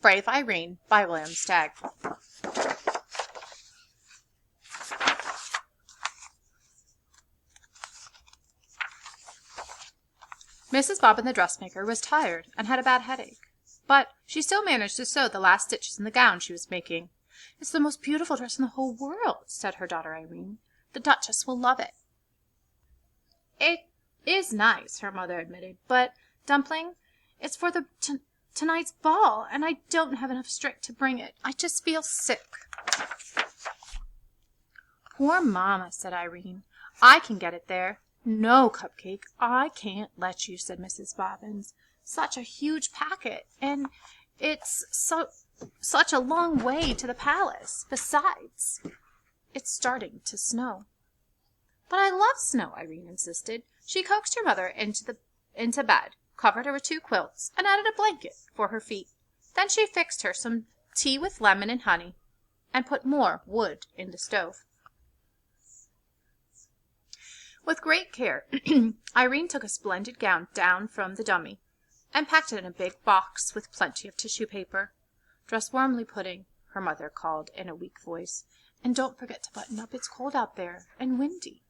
Brave Irene by William Stagg. Mrs. Bobbin the dressmaker was tired and had a bad headache, but she still managed to sew the last stitches in the gown she was making. "It's the most beautiful dress in the whole world," said her daughter Irene. "The Duchess will love it." "It is nice," her mother admitted, "but, Dumpling, it's for the tonight's ball, and I don't have enough strength to bring it. I just feel sick." "Poor Mamma," said Irene. "I can get it there." "No, Cupcake, I can't let you," said Mrs. Bobbins. "Such a huge packet, and it's such a long way to the palace. Besides, it's starting to snow." "But I love snow," Irene insisted. She coaxed her mother into bed, covered her with 2 quilts, and added a blanket for her feet. Then she fixed her some tea with lemon and honey, and put more wood in the stove. With great care, Irene took a splendid gown down from the dummy and packed it in a big box with plenty of tissue paper. "Dress warmly, Pudding," her mother called in a weak voice, "and don't forget to button up. It's cold out there and windy."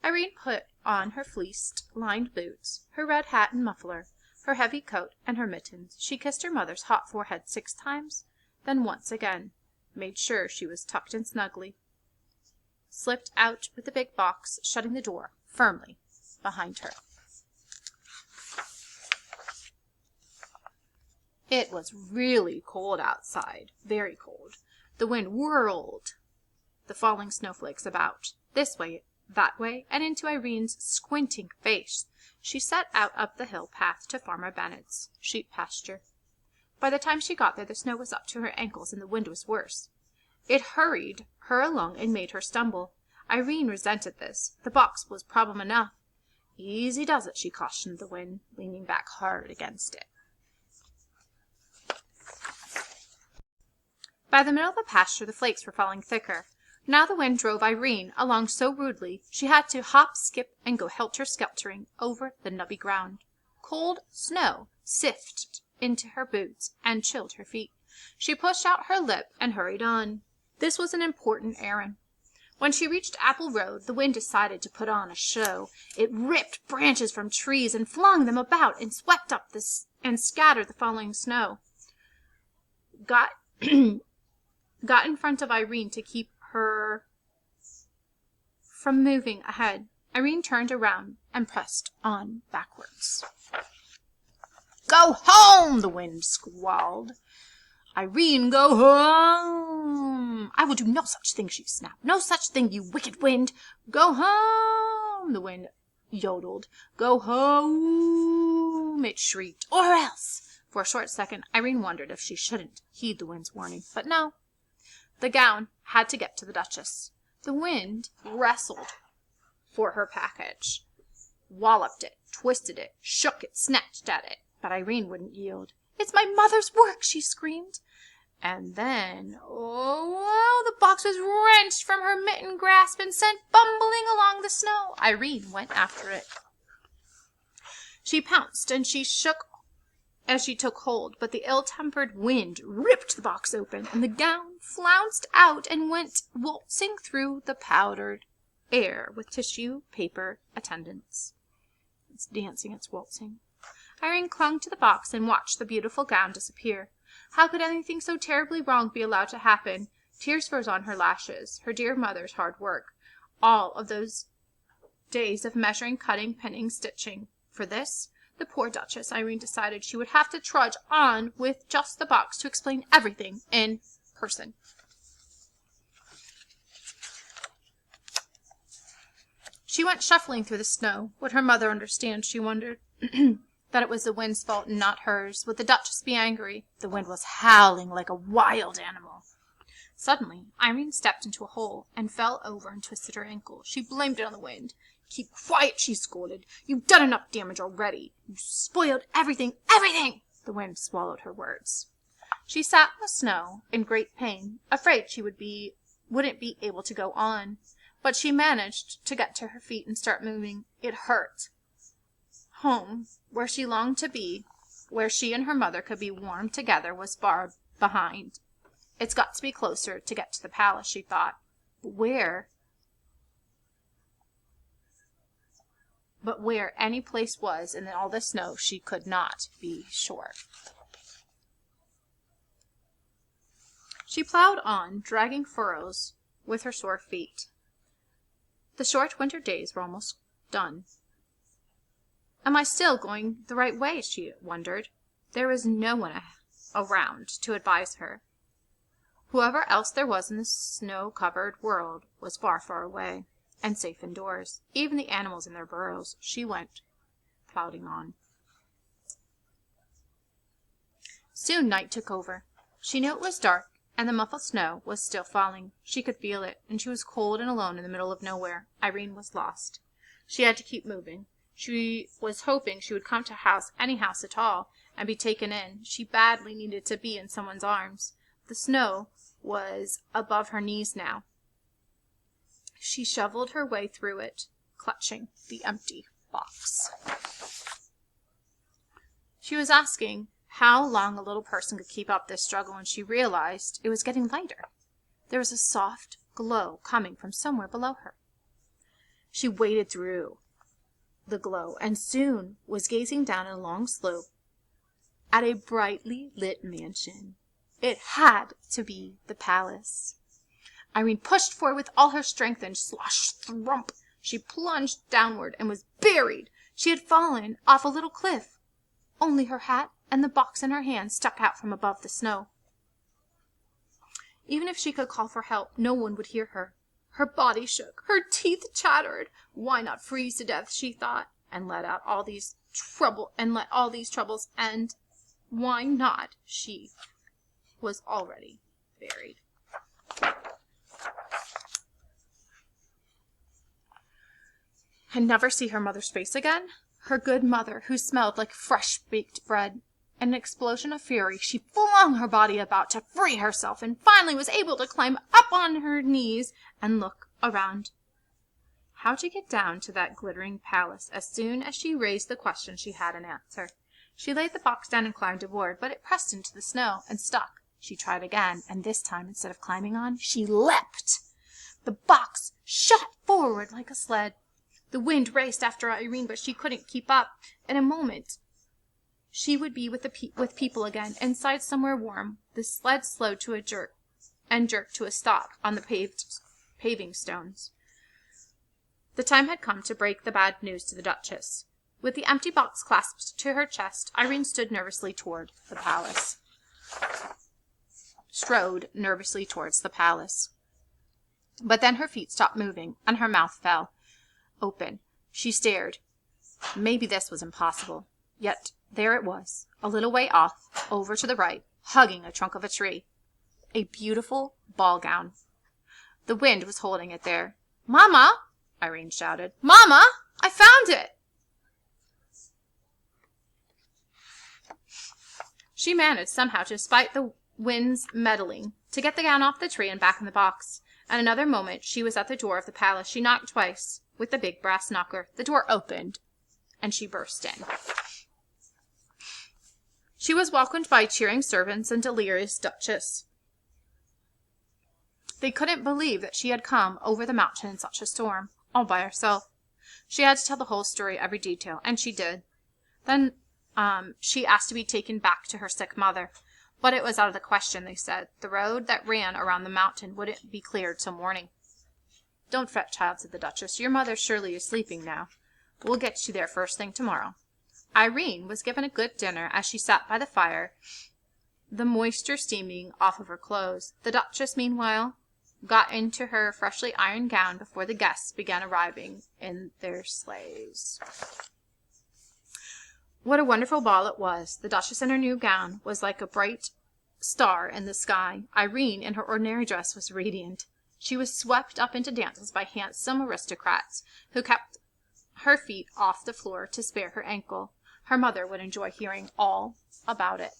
Irene put on her fleece-lined boots, her red hat and muffler, her heavy coat, and her mittens. She kissed her mother's hot forehead 6 times, then once again, made sure she was tucked in snugly, slipped out with the big box, shutting the door firmly behind her. It was really cold outside, very cold. The wind whirled the falling snowflakes about, this way, that way, and into Irene's squinting face. She set out up the hill path to Farmer Bennett's sheep pasture. By the time she got there, the snow was up to her ankles and the wind was worse. It hurried her along and made her stumble. Irene resented this. The box was problem enough. "Easy does it," she cautioned the wind, leaning back hard against it. By the middle of the pasture, the flakes were falling thicker. Now the wind drove Irene along so rudely she had to hop, skip, and go helter-skeltering over the nubbly ground. Cold snow sifted into her boots and chilled her feet. She pushed out her lip and hurried on. This was an important errand. When she reached Apple Road, the wind decided to put on a show. It ripped branches from trees and flung them about and swept up and scattered the falling snow. Got in front of Irene to keep her from moving ahead. Irene turned around and pressed on backwards. "Go home!" the wind squalled. "Irene, go home!" "I will do no such thing," she snapped. "No such thing, you wicked wind!" "Go home!" the wind yodeled. "Go home!" it shrieked. "Or else!" For a short second, Irene wondered if she shouldn't heed the wind's warning. But no. The gown had to get to the Duchess. The wind wrestled for her package, walloped it, twisted it, shook it, snatched at it. But Irene wouldn't yield. "It's my mother's work!" she screamed. And then, oh, the box was wrenched from her mitten grasp and sent bumbling along the snow. Irene went after it. She pounced and she shook as she took hold, but the ill-tempered wind ripped the box open, and the gown flounced out and went waltzing through the powdered air with tissue paper attendants. It's dancing, it's waltzing. Irene clung to the box and watched the beautiful gown disappear. How could anything so terribly wrong be allowed to happen? Tears froze on her lashes. Her dear mother's hard work. All of those days of measuring, cutting, pinning, stitching. For this, the poor Duchess, Irene decided she would have to trudge on with just the box to explain everything in person. She went shuffling through the snow. Would her mother understand, she wondered, that it was the wind's fault and not hers? Would the Duchess be angry? The wind was howling like a wild animal. Suddenly, Irene stepped into a hole and fell over and twisted her ankle. She blamed it on the wind. "Keep quiet," she scolded. "You've done enough damage already. You spoiled everything, everything!" The wind swallowed her words. She sat in the snow in great pain, afraid she wouldn't be able to go on. But she managed to get to her feet and start moving. It hurt. Home, where she longed to be, where she and her mother could be warm together was far behind. It's got to be closer to get to the palace, she thought. But where any place was in all the snow, she could not be sure. She plowed on, dragging furrows with her sore feet. The short winter days were almost done. Am I still going the right way? She wondered. There was no one around to advise her. Whoever else there was in the snow-covered world was far, far away, and safe indoors. Even the animals in their burrows. She went plodding on. Soon night took over. She knew it was dark, and the muffled snow was still falling. She could feel it, and she was cold and alone in the middle of nowhere. Irene was lost. She had to keep moving. She was hoping she would come to any house at all, and be taken in. She badly needed to be in someone's arms. The snow was above her knees now. She shoveled her way through it, clutching the empty box. She was asking how long a little person could keep up this struggle, and she realized it was getting lighter. There was a soft glow coming from somewhere below her. She waded through the glow and soon was gazing down a long slope at a brightly lit mansion. It had to be the palace. Irene pushed forward with all her strength, and slosh, thump, she plunged downward and was buried. She had fallen off a little cliff. Only her hat and the box in her hand stuck out from above the snow. Even if she could call for help, no one would hear her. Her body shook, her teeth chattered. Why not freeze to death, she thought, and let all these troubles end? Why not? She was already buried. And never see her mother's face again? Her good mother, who smelled like fresh baked bread. In an explosion of fury, she flung her body about to free herself, and finally was able to climb up on her knees and look around. How to get down to that glittering palace? As soon as she raised the question, she had an answer. She laid the box down and climbed aboard, but it pressed into the snow and stuck. She tried again, and this time, instead of climbing on, she leapt. The box shot forward like a sled. The wind raced after Irene, but she couldn't keep up. In a moment, she would be with people again, inside somewhere warm. The sled slowed to a jerk, and jerked to a stop on the paving stones. The time had come to break the bad news to the Duchess. With the empty box clasped to her chest, Irene strode nervously towards the palace. But then her feet stopped moving, and her mouth fell open. She stared. Maybe this was impossible. Yet there it was, a little way off, over to the right, hugging a trunk of a tree. A beautiful ball gown. The wind was holding it there. "Mama!" Irene shouted. "Mama! I found it!" She managed somehow, despite the wind's meddling, to get the gown off the tree and back in the box. In another moment she was at the door of the palace. She knocked twice with the big brass knocker. The door opened, and she burst in. She was welcomed by cheering servants and delirious Duchess. They couldn't believe that she had come over the mountain in such a storm, all by herself. She had to tell the whole story, every detail, and she did. Then she asked to be taken back to her sick mother. But it was out of the question, they said. The road that ran around the mountain wouldn't be cleared till morning. "Don't fret, child," said the Duchess. "Your mother surely is sleeping now. We'll get you there first thing tomorrow." Irene was given a good dinner as she sat by the fire, the moisture steaming off of her clothes. The Duchess, meanwhile, got into her freshly ironed gown before the guests began arriving in their sleighs. What a wonderful ball it was! The Duchess in her new gown was like a bright star in the sky. Irene, in her ordinary dress, was radiant. She was swept up into dances by handsome aristocrats who kept her feet off the floor to spare her ankle. Her mother would enjoy hearing all about it.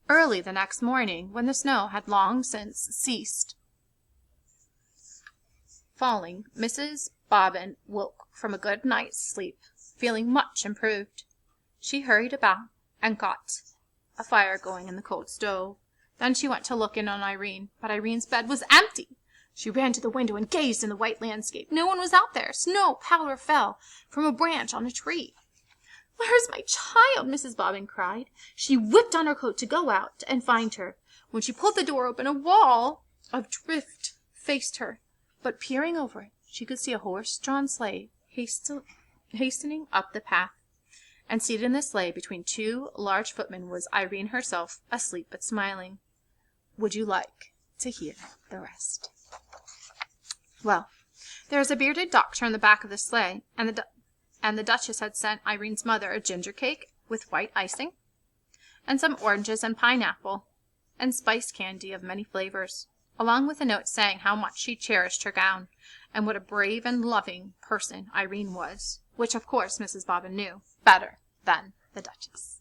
Early the next morning, when the snow had long since ceased falling, Mrs. Bobbin woke from a good night's sleep feeling much improved. She hurried about and got a fire going in the cold stove. Then she went to look in on Irene, but Irene's bed was empty. She ran to the window and gazed in the white landscape. No one was out there. Snow powder fell from a branch on a tree. "Where is my child?" Mrs. Bobbin cried. She whipped on her coat to go out and find her. When she pulled the door open, a wall of drift faced her, but peering over it, she could see a horse-drawn sleigh hastening up the path. And seated in the sleigh between two large footmen was Irene herself, asleep but smiling. Would you like to hear the rest? Well, there was a bearded doctor in the back of the sleigh, and the Duchess had sent Irene's mother a ginger cake with white icing, and some oranges and pineapple, and spice candy of many flavors, along with a note saying how much she cherished her gown, and what a brave and loving person Irene was, which of course Mrs. Bobbin knew better than the Duchess.